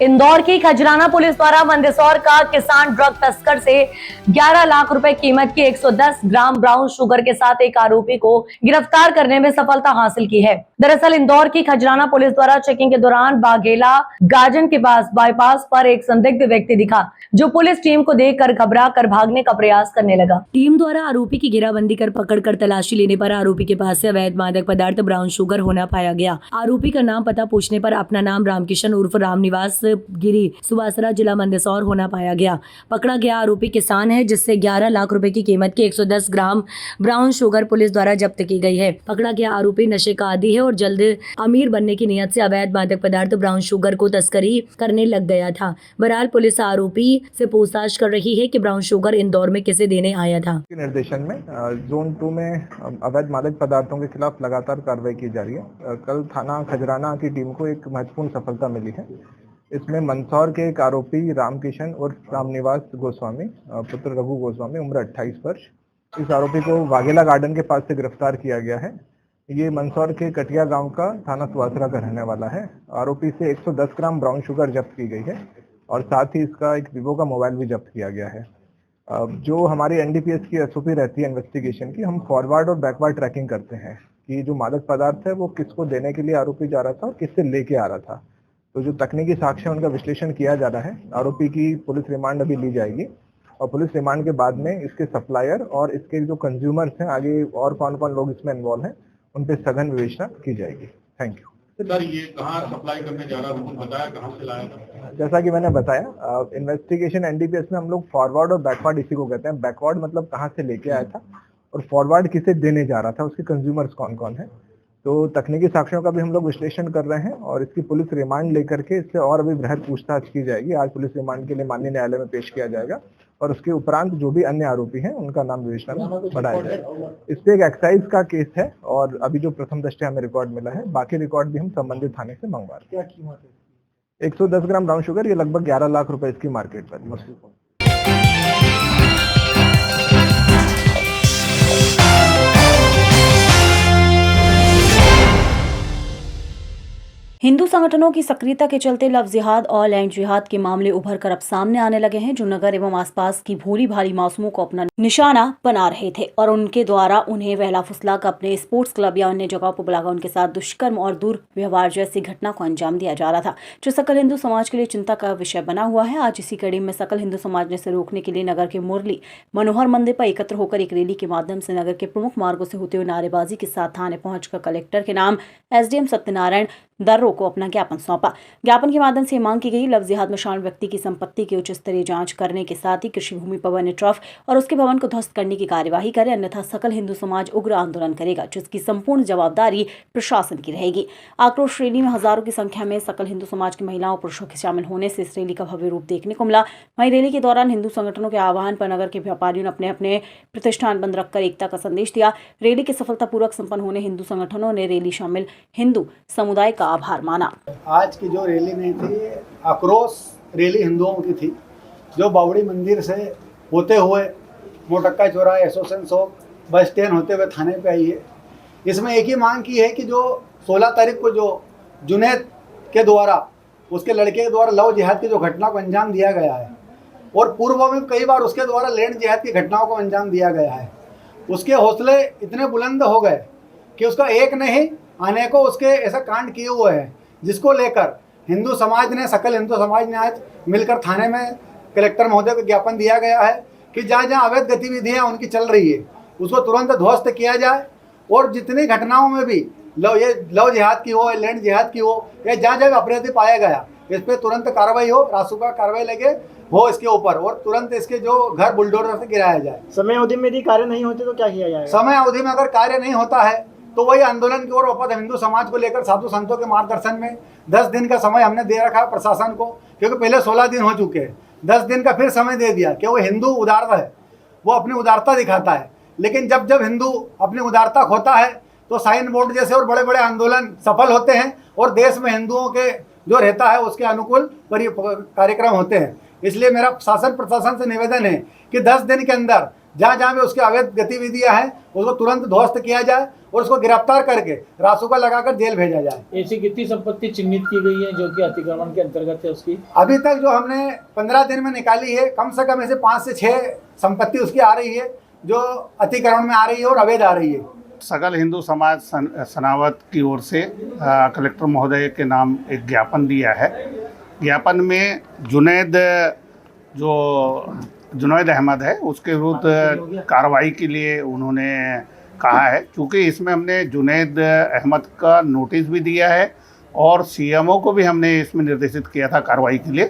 इंदौर की खजराना पुलिस द्वारा मंदसौर का किसान ड्रग तस्कर से 11 लाख रुपए कीमत की 110 ग्राम ब्राउन शुगर के साथ एक आरोपी को गिरफ्तार करने में सफलता हासिल की है। दरअसल इंदौर की खजराना पुलिस द्वारा चेकिंग के दौरान बाघेला गाजन के पास बाईपास पर एक संदिग्ध व्यक्ति दिखा, जो पुलिस टीम को देखकर घबरा कर भागने का प्रयास करने लगा। टीम द्वारा आरोपी की घेराबंदी कर पकड़कर तलाशी लेने पर आरोपी के पास से अवैध मादक पदार्थ ब्राउन शुगर होना पाया गया। आरोपी का नाम पता पूछने पर अपना नाम रामकिशन उर्फ रामनिवास गिरी सुवासरा जिला मंदसौर होना पाया गया। पकड़ा गया आरोपी किसान है, जिससे 11 लाख रुपए की कीमत की 110 ग्राम ब्राउन शुगर पुलिस द्वारा जब्त की गई है। पकड़ा गया आरोपी नशे का आदी है और जल्द अमीर बनने की नियत से अवैध मादक पदार्थ ब्राउन शुगर को तस्करी करने लग गया था। बहरहाल पुलिस आरोपी से पूछताछ कर रही है कि ब्राउन शुगर इंदौर में किसे देने आया था। निर्देशन में जोन 2 में अवैध मादक पदार्थों के खिलाफ लगातार कार्रवाई की जा रही है। कल थाना खजराना की टीम को एक महत्वपूर्ण सफलता मिली है। इसमें मंदसौर के एक आरोपी रामकिशन और रामनिवास गोस्वामी पुत्र रघु गोस्वामी उम्र 28 वर्ष, इस आरोपी को वाघेला गार्डन के पास से गिरफ्तार किया गया है। ये मंदसौर के कटिया गांव का थाना सुवासरा का रहने वाला है। आरोपी से 110 ग्राम ब्राउन शुगर जब्त की गई है और साथ ही इसका एक वीवो का मोबाइल भी जब्त किया गया है। जो हमारी एनडीपीएस की एसओपी रहती है इन्वेस्टिगेशन की, हम फॉरवर्ड और बैकवर्ड ट्रैकिंग करते हैं कि जो मादक पदार्थ है वो किसको देने के लिए आरोपी जा रहा था और किससे लेके आ रहा था। तो जो तकनीकी साक्ष्य है उनका विश्लेषण किया जा रहा है। आरोपी की पुलिस रिमांड अभी ली जाएगी और पुलिस रिमांड के बाद में इसके सप्लायर और इसके जो कंज्यूमर्स हैं, आगे और कौन कौन लोग इसमें इन्वॉल्व हैं, उन पे सघन विवेचना की जाएगी। Thank you. सर, ये कहाँ सप्लाई करने जा रहा था, बताया कहाँ से लाया था? जैसा कि मैंने बताया, इन्वेस्टिगेशन एनडीपीएस में हम लोग फॉरवर्ड और बैकवर्ड इसी को कहते हैं। बैकवर्ड मतलब कहाँ से लेके आया था और फॉरवर्ड किसे देने जा रहा था, उसके कंज्यूमर्स कौन कौन है। तो तकनीकी साक्ष्यों का भी हम लोग विश्लेषण कर रहे हैं और इसकी पुलिस रिमांड लेकर के इससे और अभी बृहद पूछताछ की जाएगी। आज पुलिस रिमांड के लिए माननीय न्यायालय में पेश किया जाएगा और उसके उपरांत जो भी अन्य आरोपी हैं उनका नाम विवेचना में बढ़ाया जाएगा। इस पे एक एक्साइज का केस है और अभी जो प्रथम दृष्टया हमें रिकॉर्ड मिला है, बाकी रिकॉर्ड भी हम संबंधित थाने से मंगवा रहे हैं। क्या कीमत है? 110 ग्राम ब्राउन शुगर, ये लगभग 11 लाख रुपए इसकी मार्केट वैल्यू। हिंदू संगठनों की सक्रियता के चलते लव जिहाद और लैंड जिहाद के मामले उभर कर अब सामने आने लगे हैं, जो नगर एवं आसपास की भोली भाली मासूमों को अपना निशाना बना रहे थे और उनके द्वारा उन्हें वहला फुसला कर अपने स्पोर्ट्स क्लब या अन्य जगहों पर बुलाकर उनके साथ दुष्कर्म और दुर्व्यवहार जैसी घटना को अंजाम दिया जा रहा था, जो सकल हिंदू समाज के लिए चिंता का विषय बना हुआ है। आज इसी कड़ी में सकल हिंदू समाज ने इसे रोकने के लिए नगर के मुरली मनोहर मंदिर पर एकत्र होकर एक रैली के माध्यम से नगर के प्रमुख मार्गों से होते हुए नारेबाजी के साथ थाने पहुंचकर कलेक्टर के नाम एसडीएम सत्यनारायण दर्रो को अपना ज्ञापन सौंपा। ज्ञापन के माध्यम से मांग की गई लव जिहाद में शामिल व्यक्ति की संपत्ति की उच्च स्तरीय जांच करने के साथ ही कृषि भूमि पर बने ट्रफ और उसके भवन को ध्वस्त करने की कार्यवाही करे, अन्यथा सकल हिंदू समाज उग्र आंदोलन करेगा, जिसकी संपूर्ण जवाबदारी प्रशासन की रहेगी। आक्रोश रैली में हजारों की संख्या में सकल हिंदू समाज की महिलाओं और पुरुषों के शामिल होने से इस रैली का भव्य रूप देखने को मिला। वहीं रैली के दौरान हिंदू संगठनों के आह्वान पर नगर के व्यापारियों ने अपने अपने प्रतिष्ठान बंद रखकर एकता का संदेश दिया। रैली के सफलतापूर्वक संपन्न होने हिंदू संगठनों ने रैली शामिल हिंदू समुदाय का आभार माना। आज की जो रैली नहीं थी, आक्रोश रैली हिंदुओं की थी, जो बावड़ी मंदिर से होते हुए मोटक्का चौराहा एसोसिएशन चौक बस स्टैंड होते हुए थाने पे आई है। इसमें एक ही मांग की है कि जो 16 तारीख को जो जुनैद के द्वारा, उसके लड़के के द्वारा लव जिहाद की जो घटना को अंजाम दिया गया है और पूर्व में कई बार उसके द्वारा लैंड जिहाद की घटनाओं को अंजाम दिया गया है, उसके हौसले इतने बुलंद हो गए कि उसका एक नहीं अनेकों उसके ऐसा कांड किए हुए हैं, जिसको लेकर हिंदू समाज ने, सकल हिंदू समाज ने आज मिलकर थाने में कलेक्टर महोदय को ज्ञापन दिया गया है कि जहाँ जहाँ अवैध गतिविधियाँ उनकी चल रही है उसको तुरंत ध्वस्त किया जाए और जितनी घटनाओं में भी लव जिहाद की हो, लैंड जिहाद की हो, या जहाँ जहाँ अपराधी पाया गया इस पर तुरंत कार्रवाई हो, रासुका कार्रवाई लगे हो इसके ऊपर और तुरंत इसके जो घर बुलडोजर से गिराया जाए। समय अवधि में यदि कार्य नहीं होते तो क्या किया जाएगा? समय अवधि में अगर कार्य नहीं होता है तो वही आंदोलन की ओर वापस हिंदू समाज को लेकर साधु संतों के मार्गदर्शन में 10 दिन का समय हमने दे रखा है प्रशासन को, क्योंकि पहले 16 दिन हो चुके हैं। 10 दिन का फिर समय दे दिया कि वो हिंदू उदार है, वो अपनी उदारता दिखाता है, लेकिन जब जब हिंदू अपनी उदारता खोता है तो साइन बोर्ड जैसे और बड़े बड़े आंदोलन सफल होते हैं और देश में हिंदुओं के जो रहता है उसके अनुकूल कार्यक्रम होते हैं। इसलिए मेरा शासन प्रशासन से निवेदन है कि 10 दिन के अंदर जहाँ जहाँ भी उसकी अवैध गतिविधियाँ हैं उसको तुरंत ध्वस्त किया जाए और उसको गिरफ्तार करके रासुका लगाकर जेल भेजा जाए। ऐसी कितनी संपत्ति चिन्हित की गई है जो कि अतिक्रमण के अंतर्गत है उसकी? अभी तक जो हमने 15 दिन में निकाली है, कम से कम ऐसे 5 से 6 संपत्ति उसकी आ रही है जो अतिक्रमण में आ रही है और अवैध आ रही है। सकल हिंदू समाज सनावत की ओर से कलेक्टर महोदय के नाम एक ज्ञापन दिया है। ज्ञापन में जुनैद अहमद है, उसके विरुद्ध कार्रवाई के लिए उन्होंने कहा है। क्योंकि इसमें हमने जुनैद अहमद का नोटिस भी दिया है और सीएमओ को भी हमने इसमें निर्देशित किया था कार्रवाई के लिए।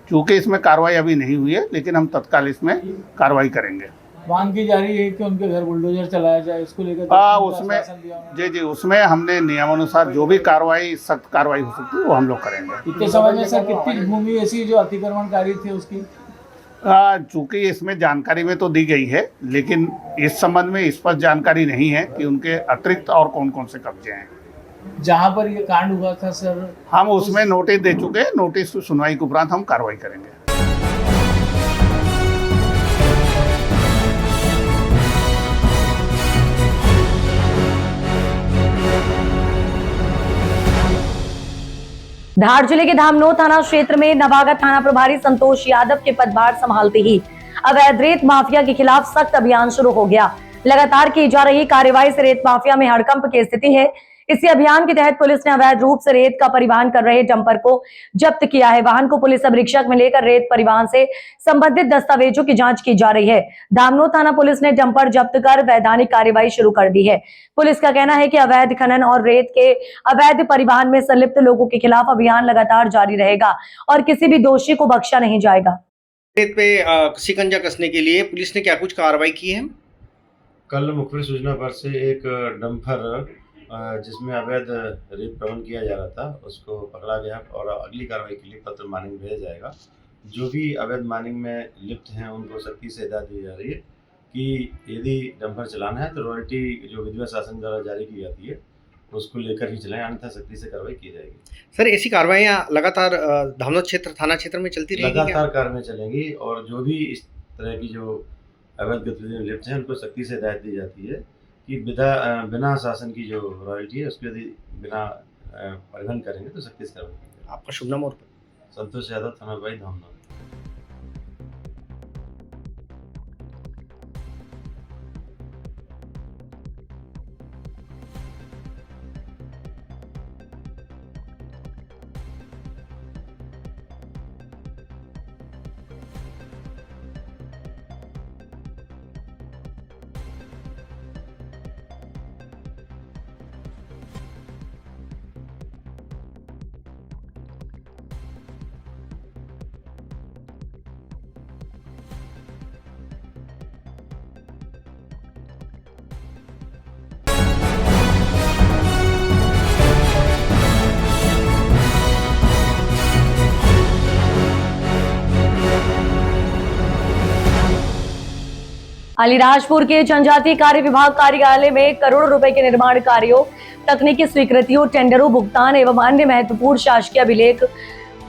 क्योंकि इसमें कार्रवाई अभी नहीं हुई है, लेकिन हम तत्काल इसमें कार्रवाई करेंगे। मांग की जा रही है कि उनके घर बुलडोजर चलाया जाए, इसको लेकर उसमें जी उसमें हमने नियमानुसार जो भी कार्रवाई, सख्त कार्रवाई हो सकती है वो हम लोग करेंगे। इतने समय में सर कितनी भूमि ऐसी जो अतिक्रमणकारी थी उसकी? चूँकि इसमें जानकारी में तो दी गई है, लेकिन इस संबंध में स्पष्ट जानकारी नहीं है कि उनके अतिरिक्त और कौन कौन से कब्जे हैं। जहाँ पर ये कांड हुआ था सर, हम उसमें नोटिस दे चुके हैं। नोटिस की सुनवाई के उपरांत हम कार्रवाई करेंगे। धार जिले के धामनोद थाना क्षेत्र में नवागत थाना प्रभारी संतोष यादव के पदभार संभालते ही अवैध रेत माफिया के खिलाफ सख्त अभियान शुरू हो गया। लगातार की जा रही कार्रवाई से रेत माफिया में हड़कंप की स्थिति है। इसी अभियान के तहत पुलिस ने अवैध रूप से रेत का परिवहन कर रहे डंपर को जब्त किया है। वाहन को पुलिस अब रिक्शा में लेकर रेत परिवहन से संबंधित दस्तावेजों की जांच की जा रही है। धामनोद थाना पुलिस ने डंपर जब्त कर वैधानिक कार्रवाई शुरू कर दी है। पुलिस का कहना है कि अवैध खनन और रेत के अवैध परिवहन में संलिप्त लोगों के खिलाफ अभियान लगातार जारी रहेगा और किसी भी दोषी को बख्शा नहीं जाएगा। रेत पे शिकंजा कसने के लिए पुलिस ने क्या कुछ कार्रवाई की है? कल मुखबिर सूचना पर से एक डंपर जिसमें अवैध रेत प्रबंध किया जा रहा था उसको पकड़ा गया और अगली कार्रवाई के लिए पत्र माइनिंग भेजा जाएगा। जो भी अवैध माइनिंग में लिप्त हैं उनको सख्ती से हिदायत दी जा रही है कि यदि डंपर चलाना है तो रॉयल्टी जो विधिवत शासन द्वारा जारी की जाती है उसको लेकर ही चलाएं, अन्यथा सख्ती से कार्रवाई की जाएगी। सर, ऐसी कार्रवाइयाँ लगातार धामनोद क्षेत्र थाना क्षेत्र में चलती रहेगी? लगातार कार्रवाई चलेंगी और जो भी इस तरह की जो अवैध गतिविधियों में लिप्त हैं उनको सख्ती से हिदायत दी जाती है कि बिना शासन की जो रॉयल्टी है उसके यदि बिना परिवहन करेंगे तो सख्ती से कार्रवाई की जाएगी। आपका शुभ नाम? और संतोष यादव, थाना भाई धामनोद। अलीराजपुर के जनजातीय कार्य विभाग कार्यालय में करोड़ों रुपए के निर्माण कार्यों, तकनीकी स्वीकृतियों, टेंडरों, भुगतान एवं अन्य महत्वपूर्ण शासकीय अभिलेख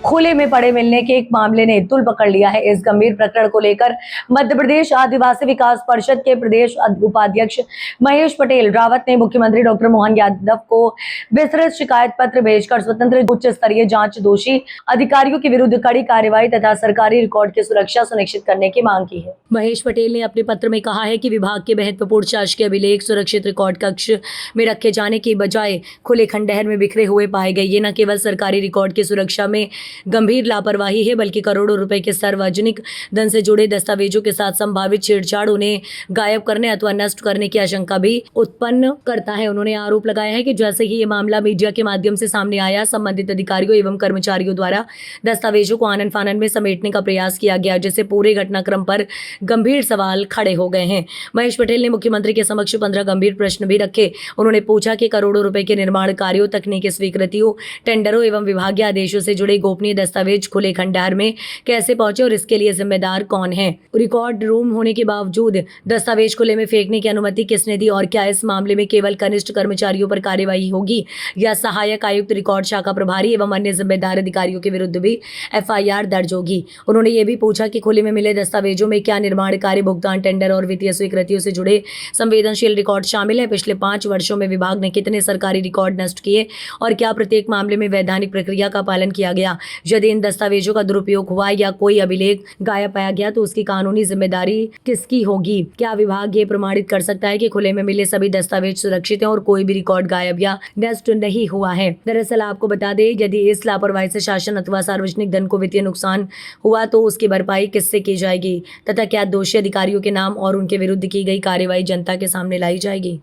खुले में पड़े मिलने के एक मामले ने तुल पकड़ लिया है। इस गंभीर प्रकरण को लेकर मध्य प्रदेश आदिवासी विकास परिषद के प्रदेश उपाध्यक्ष महेश पटेल रावत ने मुख्यमंत्री डॉक्टर मोहन यादव को विस्तृत शिकायत पत्र भेजकर स्वतंत्र उच्च स्तरीय जांच, दोषी अधिकारियों के विरुद्ध कड़ी कार्रवाई तथा सरकारी रिकॉर्ड की सुरक्षा सुनिश्चित करने की मांग की है। महेश पटेल ने अपने पत्र में कहा है कि विभाग के महत्वपूर्ण शासकीय अभिलेख सुरक्षित रिकॉर्ड कक्ष में रखे जाने के बजाय खुले खंडहर में बिखरे हुए पाए गए। ये न केवल सरकारी रिकॉर्ड की सुरक्षा में गंभीर लापरवाही है, बल्कि करोड़ों रुपए के सार्वजनिक धन से जुड़े दस्तावेजों के साथ संभावित छेड़छाड़, उन्हें गायब करने अथवा नष्ट करने की आशंका भी उत्पन्न करता है। उन्होंने आरोप लगाया है कि जैसे ही ये मामला मीडिया के माध्यम से सामने आया, संबंधित अधिकारियों एवं कर्मचारियों द्वारा दस्तावेजों को आनन फानन में समेटने का प्रयास किया गया, जिससे पूरे घटनाक्रम पर गंभीर सवाल खड़े हो गए हैं। महेश पटेल ने मुख्यमंत्री के समक्ष 15 गंभीर प्रश्न भी रखे। उन्होंने पूछा कि करोड़ों रुपए के निर्माण कार्यों, तकनीकी स्वीकृतियों, टेंडरों एवं विभागीय आदेशों से जुड़े गोपनीय गोपनीय दस्तावेज खुले खंडहर में कैसे पहुंचे और इसके लिए जिम्मेदार कौन है। रिकॉर्ड रूम होने के बावजूद दस्तावेज खुले में फेंकने की अनुमति किसने दी और क्या इस मामले में केवल कनिष्ठ कर्मचारियों पर कार्यवाही होगी या सहायक आयुक्त, रिकॉर्ड शाखा प्रभारी एवं अन्य जिम्मेदार अधिकारियों के विरुद्ध भी FIR दर्ज होगी। उन्होंने ये भी पूछा कि खुले में मिले दस्तावेजों में क्या निर्माण कार्य, भुगतान, टेंडर और वित्तीय स्वीकृतियों से जुड़े संवेदनशील रिकॉर्ड शामिल है। पिछले 5 वर्षों में विभाग ने कितने सरकारी रिकॉर्ड नष्ट किए और क्या प्रत्येक मामले में वैधानिक प्रक्रिया का पालन किया गया। यदि इन दस्तावेजों का दुरुपयोग हुआ या कोई अभिलेख गायब पाया गया तो उसकी कानूनी जिम्मेदारी किसकी होगी। क्या विभाग ये प्रमाणित कर सकता है कि खुले में मिले सभी दस्तावेज सुरक्षित हैं और कोई भी रिकॉर्ड गायब या नष्ट नहीं हुआ है। दरअसल आपको बता दें, यदि इस लापरवाही से शासन अथवा सार्वजनिक धन को वित्तीय नुकसान हुआ तो उसकी भरपाई किससे की जाएगी तथा क्या दोषी अधिकारियों के नाम और उनके विरुद्ध की गई कार्यवाही जनता के सामने लाई जाएगी।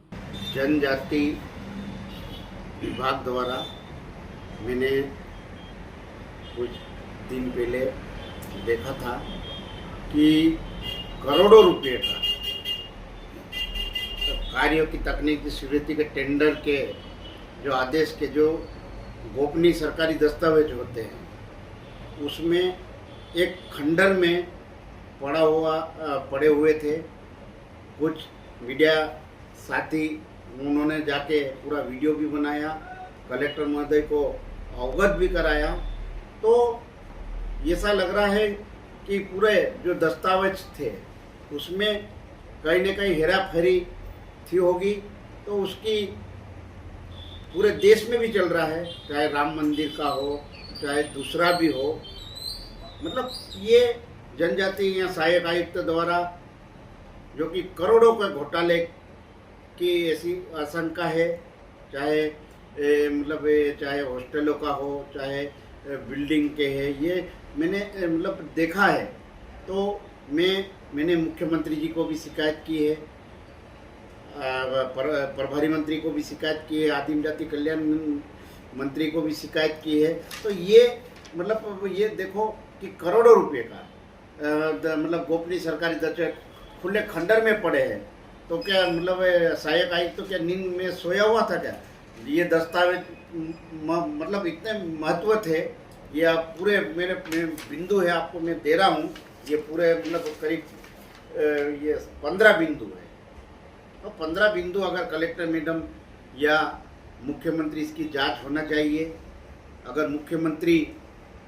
जनजाति विभाग द्वारा मैंने कुछ दिन पहले देखा था कि करोड़ों रुपए का कार्यों की तकनीकी स्वीकृति के टेंडर के जो आदेश के जो गोपनीय सरकारी दस्तावेज होते हैं उसमें एक खंडर में पड़े हुए थे। कुछ मीडिया साथी उन्होंने जाके पूरा वीडियो भी बनाया, कलेक्टर महोदय को अवगत भी कराया। तो ऐसा लग रहा है कि पूरे जो दस्तावेज थे उसमें कहीं न कहीं हेरा फेरी थी होगी। तो उसकी पूरे देश में भी चल रहा है, चाहे राम मंदिर का हो चाहे दूसरा भी हो। मतलब ये जनजाति या सहायक आयुक्त द्वारा जो कि करोड़ों के घोटाले की ऐसी आशंका है, चाहे चाहे हॉस्टलों का हो चाहे बिल्डिंग के है, ये मैंने देखा है। तो मैंने मुख्यमंत्री जी को भी शिकायत की है, प्रभारी मंत्री को भी शिकायत की है, आदिम जाति कल्याण मंत्री को भी शिकायत की है। तो ये ये देखो कि करोड़ों रुपए का गोपनीय सरकारी दस्तावेज खुले खंडर में पड़े हैं। तो क्या सहायक आयुक्त तो क्या नींद में सोया हुआ था क्या? ये दस्तावेज इतने महत्व थे। ये आप पूरे मेरे बिंदु है आपको मैं दे रहा हूँ। ये पूरे करीब ये 15 बिंदु है। तो 15 बिंदु अगर कलेक्टर मैडम या मुख्यमंत्री इसकी जांच होना चाहिए। अगर मुख्यमंत्री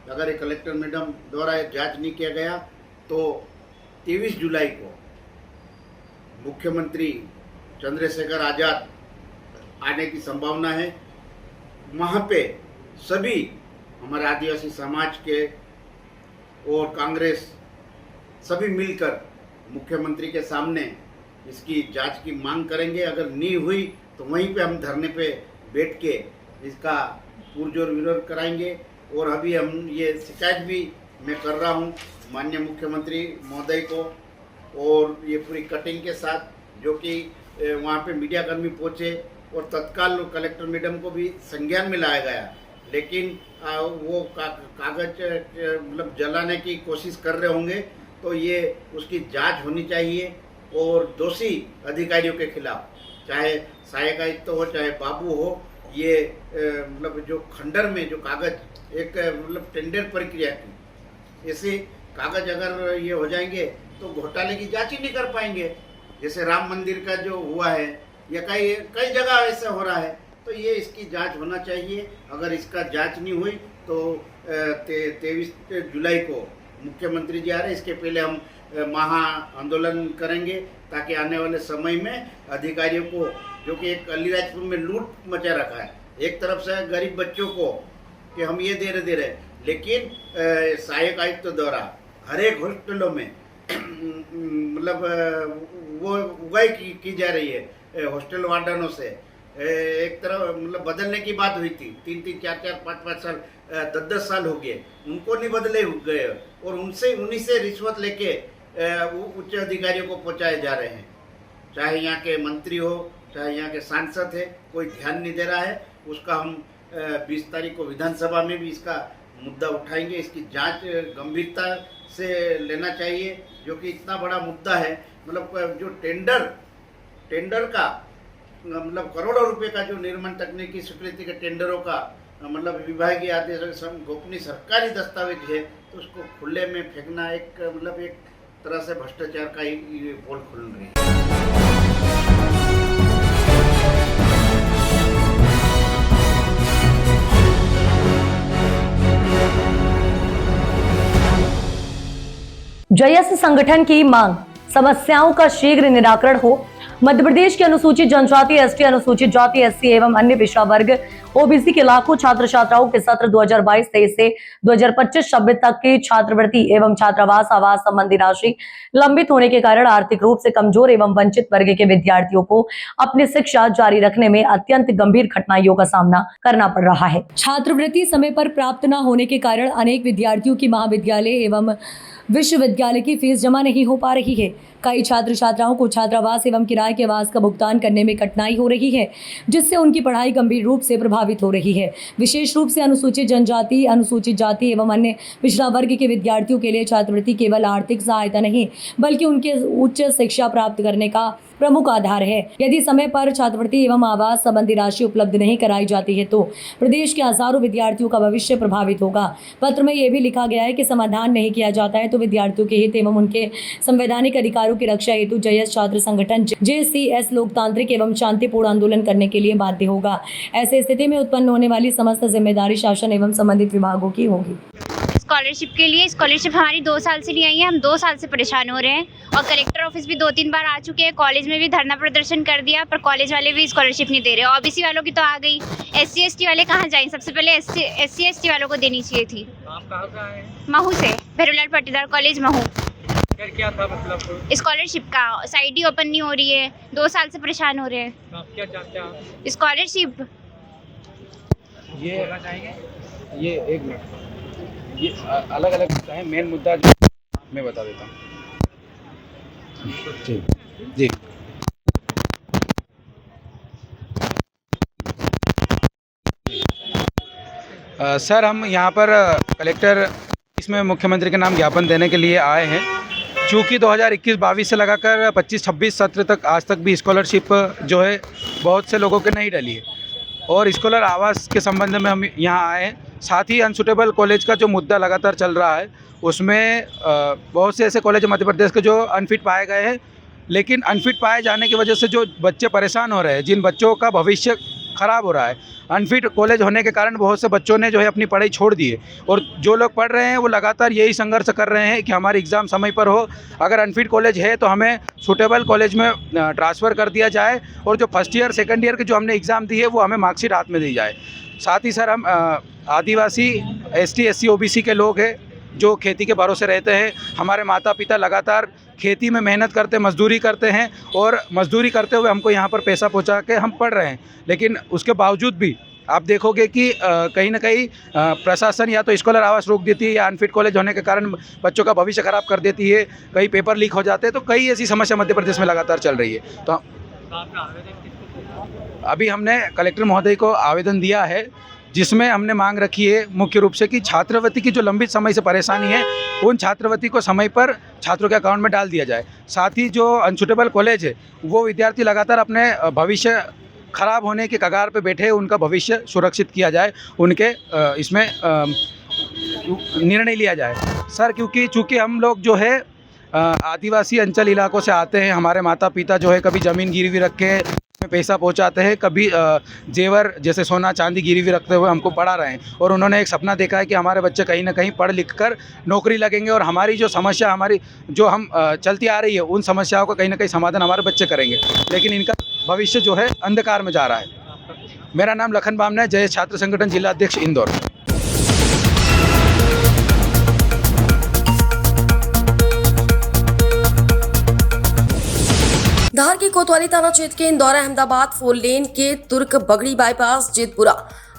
अगर ये कलेक्टर मैडम द्वारा जांच नहीं किया गया तो 23 जुलाई को मुख्यमंत्री चंद्रशेखर आज़ाद आने की संभावना है। वहाँ पे सभी हमारे आदिवासी समाज के और कांग्रेस सभी मिलकर मुख्यमंत्री के सामने इसकी जांच की मांग करेंगे। अगर नहीं हुई तो वहीं पे हम धरने पे बैठ के इसका पुरजोर विरोध कराएंगे। और अभी हम ये शिकायत भी मैं कर रहा हूँ माननीय मुख्यमंत्री महोदय को, और ये पूरी कटिंग के साथ जो कि वहाँ पे मीडिया कर्मी पहुँचे और तत्काल कलेक्टर मैडम को भी संज्ञान में लाया गया। लेकिन वो कागज जलाने की कोशिश कर रहे होंगे। तो ये उसकी जांच होनी चाहिए और दोषी अधिकारियों के खिलाफ, चाहे सहायक आयुक्त हो चाहे बाबू हो, ये जो खंडर में जो कागज एक टेंडर प्रक्रिया की ऐसे कागज अगर ये हो जाएंगे तो घोटाले की जांच ही नहीं कर पाएंगे। जैसे राम मंदिर का जो हुआ है या कई जगह ऐसा हो रहा है। तो ये इसकी जांच होना चाहिए। अगर इसका जांच नहीं हुई तो 23 जुलाई को मुख्यमंत्री जी आ रहे, इसके पहले हम महा आंदोलन करेंगे ताकि आने वाले समय में अधिकारियों को, जो कि एक अलीराजपुर में लूट मचा रखा है, एक तरफ से गरीब बच्चों को कि हम ये दे रहे, लेकिन सहायक आयुक्त द्वारा हर एक हॉस्टलों में वो उगाई की जा रही है हॉस्टल वार्डनों से। एक तरफ बदलने की बात हुई थी, 3-3, 4-4, 5-5 साल, 10-10 साल हो गए, उनको नहीं बदले गए और उन्हीं से रिश्वत लेके उच्च अधिकारियों को पहुंचाए जा रहे हैं। चाहे यहाँ के मंत्री हो चाहे यहाँ के सांसद है, कोई ध्यान नहीं दे रहा है। उसका हम 20 तारीख को विधानसभा में भी इसका मुद्दा उठाएंगे। इसकी जांच गंभीरता से लेना चाहिए, जो कि इतना बड़ा मुद्दा है। जो टेंडर का करोड़ों रुपए का जो निर्माण तकनीकी स्वीकृति के टेंडरों का मतलब विभागीय आदेशों के संग गोपनीय सरकारी दस्तावेज है तो उसको खुले में फेंकना एक मतलब एक तरह से भ्रष्टाचार का ही पोल खुल रही है। जयस संगठन की मांग, समस्याओं का शीघ्र निराकरण हो। मध्य प्रदेश के अनुसूचित जनजाति, एसटी, अनुसूचित जाति, एससी एवं अन्य पिछड़ा वर्ग, ओबीसी के लाखों छात्र छात्राओं के सत्र 2022-23 से 2025-26 तक की छात्रवृत्ति एवं छात्रावास आवास संबंधी राशि लंबित होने के कारण आर्थिक रूप से कमजोर एवं वंचित वर्ग के विद्यार्थियों को अपनी शिक्षा जारी रखने में अत्यंत गंभीर कठिनाइयों का सामना करना पड़ रहा है। छात्रवृत्ति समय पर प्राप्त न होने के कारण अनेक विद्यार्थियों की महाविद्यालय एवं विश्वविद्यालय की फीस जमा नहीं हो पा रही है। कई छात्र छात्राओं को छात्रावास एवं किराए के आवास का भुगतान करने में कठिनाई हो रही है, जिससे उनकी पढ़ाई गंभीर रूप से प्रभावित हो रही है। विशेष रूप से अनुसूचित जनजाति, अनुसूचित जाति एवं अन्य पिछड़ा वर्ग के विद्यार्थियों के लिए छात्रवृत्ति केवल आर्थिक सहायता नहीं बल्कि उनके उच्च शिक्षा प्राप्त करने का प्रमुख आधार है। यदि समय पर छात्रवृत्ति एवं आवास संबंधी राशि उपलब्ध नहीं कराई जाती है तो प्रदेश के हजारों विद्यार्थियों का भविष्य प्रभावित होगा। पत्र में यह भी लिखा गया है कि समाधान नहीं किया जाता है तो विद्यार्थियों के हित एवं उनके संवैधानिक अधिकारों की रक्षा हेतु जयस छात्र संगठन JCS लोकतांत्रिक एवं शांतिपूर्ण आंदोलन करने के लिए बाध्य होगा। ऐसे स्थिति में उत्पन्न होने वाली समस्त जिम्मेदारी शासन एवं संबंधित विभागों की होगी। स्कॉलरशिप के लिए स्कॉलरशिप हमारी 2 साल से नहीं आई है। हम 2 साल से परेशान हो रहे हैं और कलेक्टर ऑफिस भी 2-3 बार आ चुके हैं। कॉलेज में भी धरना प्रदर्शन कर दिया पर कॉलेज वाले भी स्कॉलरशिप नहीं दे रहे। ओबीसी वालों की तो आ गई, SC ST वाले कहाँ जाएं? सबसे पहले SC ST वालों को देनी चाहिए थी। आप कहाँ से आए हैं? महू से, भैरोलाल पाटीदार कॉलेज महू। फिर क्या था मतलब? स्कॉलरशिप का साइट ही ओपन नहीं हो रही है। 2 साल से परेशान हो रहे हैं। तो आप क्या चाहते हैं आप? स्कॉलरशिप ये एक मिनट, ये अलग अलग मुद्दा है। मेन मुद्दा जो मैं बता देता हूँ। जी सर, हम यहाँ पर कलेक्टर इसमें मुख्यमंत्री के नाम ज्ञापन देने के लिए आए हैं। चूँकि 2021-22 से लगाकर 25-26 सत्र तक आज तक भी स्कॉलरशिप जो है बहुत से लोगों के नहीं डली है और स्कॉलर आवास के संबंध में हम यहाँ आए हैं। साथ ही अनसुटेबल कॉलेज का जो मुद्दा लगातार चल रहा है उसमें बहुत से ऐसे कॉलेज मध्य प्रदेश के जो अनफिट पाए गए हैं, लेकिन अनफिट पाए जाने की वजह से जो बच्चे परेशान हो रहे हैं, जिन बच्चों का भविष्य ख़राब हो रहा है, अनफिट कॉलेज होने के कारण बहुत से बच्चों ने जो है अपनी पढ़ाई छोड़ दी है और जो लोग पढ़ रहे हैं वो लगातार यही संघर्ष कर रहे हैं कि हमारी एग्ज़ाम समय पर हो। अगर अनफिट कॉलेज है तो हमें सूटेबल कॉलेज में ट्रांसफ़र कर दिया जाए और जो फर्स्ट ईयर सेकंड ईयर की जो हमने एग्ज़ाम दी है वो हमें मार्कशीट हाथ में दी जाए। साथ ही सर, हम आदिवासी, ST SC OBC के लोग हैं जो खेती के भरोसे रहते हैं। हमारे माता पिता लगातार खेती में मेहनत करते, मजदूरी करते हैं और मजदूरी करते हुए हमको यहाँ पर पैसा पहुँचा के हम पढ़ रहे हैं। लेकिन उसके बावजूद भी आप देखोगे कि कहीं ना कहीं प्रशासन या तो स्कॉलर आवास रोक देती है या अनफिट कॉलेज होने के कारण बच्चों का भविष्य ख़राब कर देती है। कई पेपर लीक हो जाते हैं। तो कई ऐसी समस्या मध्य प्रदेश में लगातार चल रही है। तो अभी हमने कलेक्टर महोदय को आवेदन दिया है जिसमें हमने मांग रखी है मुख्य रूप से कि छात्रवृत्ति की जो लंबित समय से परेशानी है उन छात्रवृत्ति को समय पर छात्रों के अकाउंट में डाल दिया जाए। साथ ही जो अनसुटेबल कॉलेज है वो विद्यार्थी लगातार अपने भविष्य खराब होने के कगार पे बैठे, उनका भविष्य सुरक्षित किया जाए, उनके इसमें निर्णय लिया जाए सर। क्योंकि चूँकि हम लोग जो है आदिवासी अंचल इलाकों से आते हैं, हमारे माता पिता जो है कभी ज़मीन गिरवी रख के पैसा पहुंचाते हैं, कभी जेवर जैसे सोना चांदी गिरवी रखते हुए हमको पढ़ा रहे हैं और उन्होंने एक सपना देखा है कि हमारे बच्चे कहीं ना कहीं पढ़ लिख कर नौकरी लगेंगे और हमारी जो समस्या हमारी जो हम चलती आ रही है उन समस्याओं का कहीं ना कहीं समाधान हमारे बच्चे करेंगे। लेकिन इनका भविष्य जो है अंधकार में जा रहा है। मेरा नाम लखन बामना है, जय छात्र संगठन जिला अध्यक्ष इंदौर। धार के कोतवाली थाना क्षेत्र के इंदौर अहमदाबाद 4 लेन के तुर्क बगड़ी बाईपास जितपुरा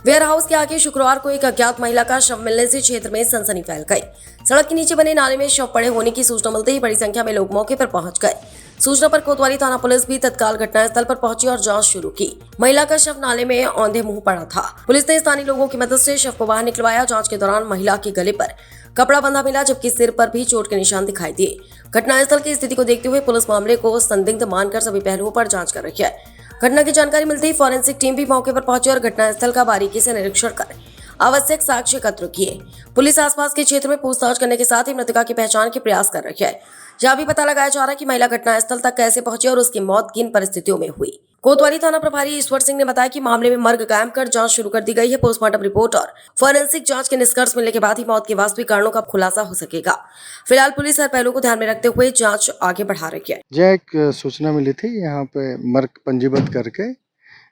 वेयर हाउस के आगे शुक्रवार को एक अज्ञात महिला का शव मिलने से क्षेत्र में सनसनी फैल गई। सड़क के नीचे बने नाले में शव पड़े होने की सूचना मिलते ही बड़ी संख्या में लोग मौके पर पहुंच गए। सूचना पर कोतवाली थाना पुलिस भी तत्काल घटनास्थल पर पहुंची और जांच शुरू की। महिला का शव नाले में औंधे मुंह पड़ा था। पुलिस ने स्थानीय लोगों की मदद से शव को बाहर निकलवाया। जांच के दौरान महिला के गले पर कपड़ा बंधा मिला, जबकि सिर पर भी चोट के निशान दिखाई दिए। घटनास्थल की स्थिति को देखते हुए पुलिस मामले को संदिग्ध मानकर सभी पहलुओं पर जांच कर रही है। घटना की जानकारी मिलते ही फॉरेंसिक टीम भी मौके पर पहुंची और घटनास्थल का बारीकी से निरीक्षण कर आवश्यक साक्ष्य एकत्र किए। पुलिस आसपास के क्षेत्र में पूछताछ करने के साथ ही मृतका की पहचान के प्रयास कर रही है। यह भी पता लगाया जा रहा है कि महिला घटनास्थल तक कैसे पहुंची और उसकी मौत किन परिस्थितियों में हुई। कोतवाली थाना प्रभारी ईश्वर सिंह ने बताया कि मामले में मर्ग कायम कर जांच शुरू कर दी गई है। पोस्टमार्टम रिपोर्ट और फॉरेंसिक जांच के निष्कर्ष मिलने के बाद ही मौत के वास्तविक कारणों का खुलासा हो सकेगा। फिलहाल पुलिस हर पहलू को ध्यान में रखते हुए जांच आगे बढ़ा रही है। यह एक सूचना मिली थी, यहाँ पे मर्ग पंजीबद्ध करके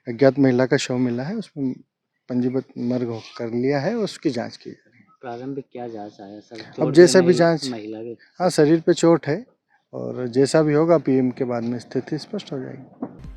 अज्ञात महिला का शव मिला है, उसमें पंजीबद्ध मर्ग कर लिया है, उसकी जांच की जा रही है। प्रारंभिक क्या जांच आया सर? अब जैसा भी जांच, महिला के हाँ शरीर पे चोट है और जैसा भी होगा पीएम के बाद में स्थिति स्पष्ट हो जाएगी।